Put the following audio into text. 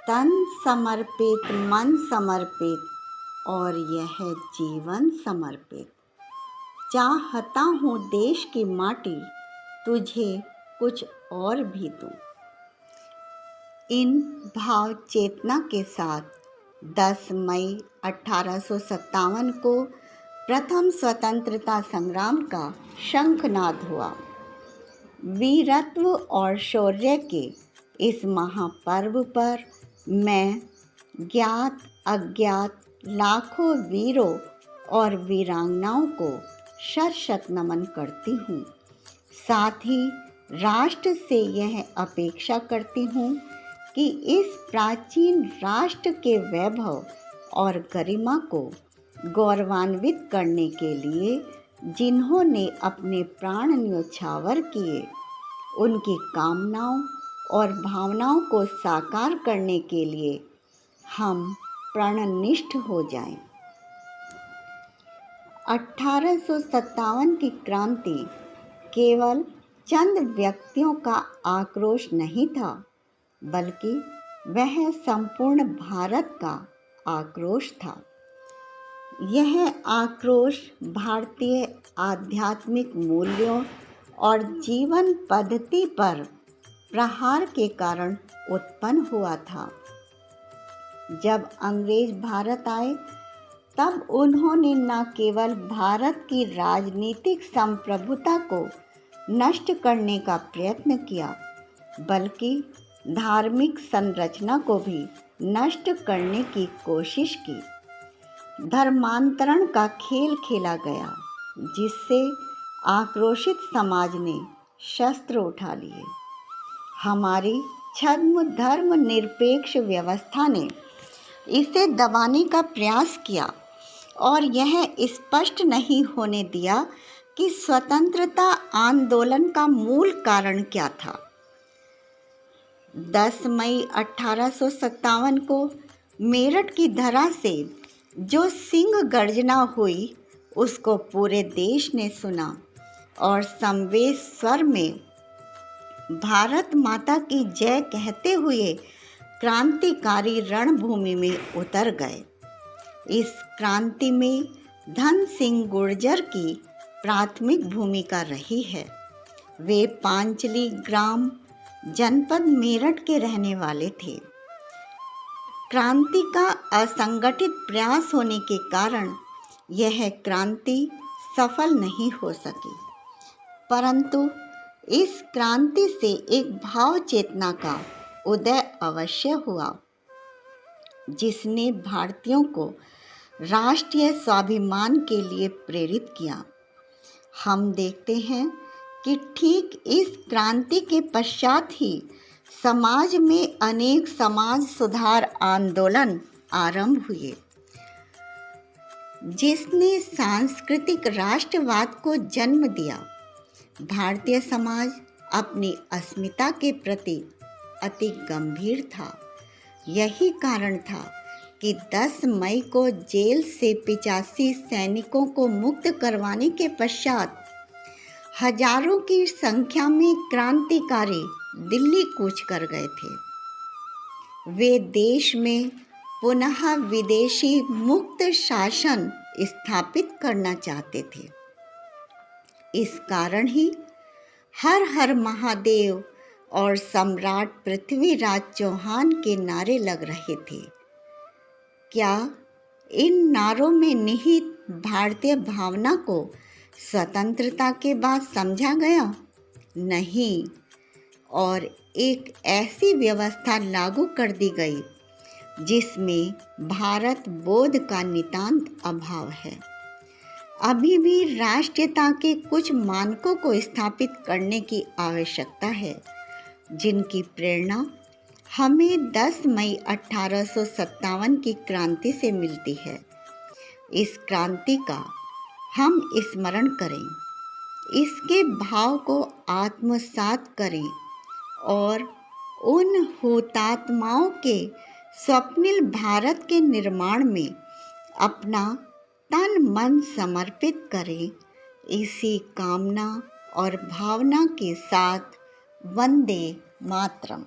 तन समर्पित, मन समर्पित और यह जीवन समर्पित। चाहता हूँ देश की माटी तुझे कुछ और भी दूँ। इन भाव चेतना के साथ 10 मई 1857 को प्रथम स्वतंत्रता संग्राम का शंखनाद हुआ। वीरत्व और शौर्य के इस महापर्व पर मैं ज्ञात अज्ञात लाखों वीरों और वीरांगनाओं को शत शत नमन करती हूँ। साथ ही राष्ट्र से यह अपेक्षा करती हूँ कि इस प्राचीन राष्ट्र के वैभव और गरिमा को गौरवान्वित करने के लिए जिन्होंने अपने प्राण न्योछावर किए, उनकी कामनाओं और भावनाओं को साकार करने के लिए हम प्रणनिष्ठ हो जाएं। 1857 की क्रांति केवल चंद व्यक्तियों का आक्रोश नहीं था, बल्कि वह संपूर्ण भारत का आक्रोश था। यह आक्रोश भारतीय आध्यात्मिक मूल्यों और जीवन पद्धति पर प्रहार के कारण उत्पन्न हुआ था। जब अंग्रेज भारत आए, तब उन्होंने न केवल भारत की राजनीतिक संप्रभुता को नष्ट करने का प्रयत्न किया, बल्कि धार्मिक संरचना को भी नष्ट करने की कोशिश की। धर्मांतरण का खेल खेला गया, जिससे आक्रोशित समाज ने शस्त्र उठा लिए। हमारी छद्म धर्म निरपेक्ष व्यवस्था ने इसे दबाने का प्रयास किया और यह स्पष्ट नहीं होने दिया कि स्वतंत्रता आंदोलन का मूल कारण क्या था। 10 मई 1857 को मेरठ की धरा से जो सिंह गर्जना हुई, उसको पूरे देश ने सुना और समवेत स्वर में भारत माता की जय कहते हुए क्रांतिकारी रणभूमि में उतर गए। इस क्रांति में धन सिंह गुर्जर की प्राथमिक भूमिका रही है। वे पांचली ग्राम जनपद मेरठ के रहने वाले थे। क्रांति का असंगठित प्रयास होने के कारण यह क्रांति सफल नहीं हो सकी, परंतु इस क्रांति से एक भाव चेतना का उदय अवश्य हुआ, जिसने भारतीयों को राष्ट्रीय स्वाभिमान के लिए प्रेरित किया। हम देखते हैं कि ठीक इस क्रांति के पश्चात ही समाज में अनेक समाज सुधार आंदोलन आरंभ हुए, जिसने सांस्कृतिक राष्ट्रवाद को जन्म दिया। भारतीय समाज अपनी अस्मिता के प्रति अति गंभीर था। यही कारण था कि 10 मई को जेल से 85 सैनिकों को मुक्त करवाने के पश्चात हजारों की संख्या में क्रांतिकारी दिल्ली कूच कर गए थे। वे देश में पुनः विदेशी मुक्त शासन स्थापित करना चाहते थे। इस कारण ही हर हर महादेव और सम्राट पृथ्वीराज चौहान के नारे लग रहे थे। क्या इन नारों में निहित भारतीय भावना को स्वतंत्रता के बाद समझा गया? नहीं, और एक ऐसी व्यवस्था लागू कर दी गई जिसमें भारत बोध का नितांत अभाव है। अभी भी राष्ट्रीयता के कुछ मानकों को स्थापित करने की आवश्यकता है, जिनकी प्रेरणा हमें 10 मई 1857 की क्रांति से मिलती है। इस क्रांति का हम स्मरण करें, इसके भाव को आत्मसात करें और उन हुतात्माओं के स्वप्निल भारत के निर्माण में अपना तन मन समर्पित करें। इसी कामना और भावना के साथ वंदे मातरम।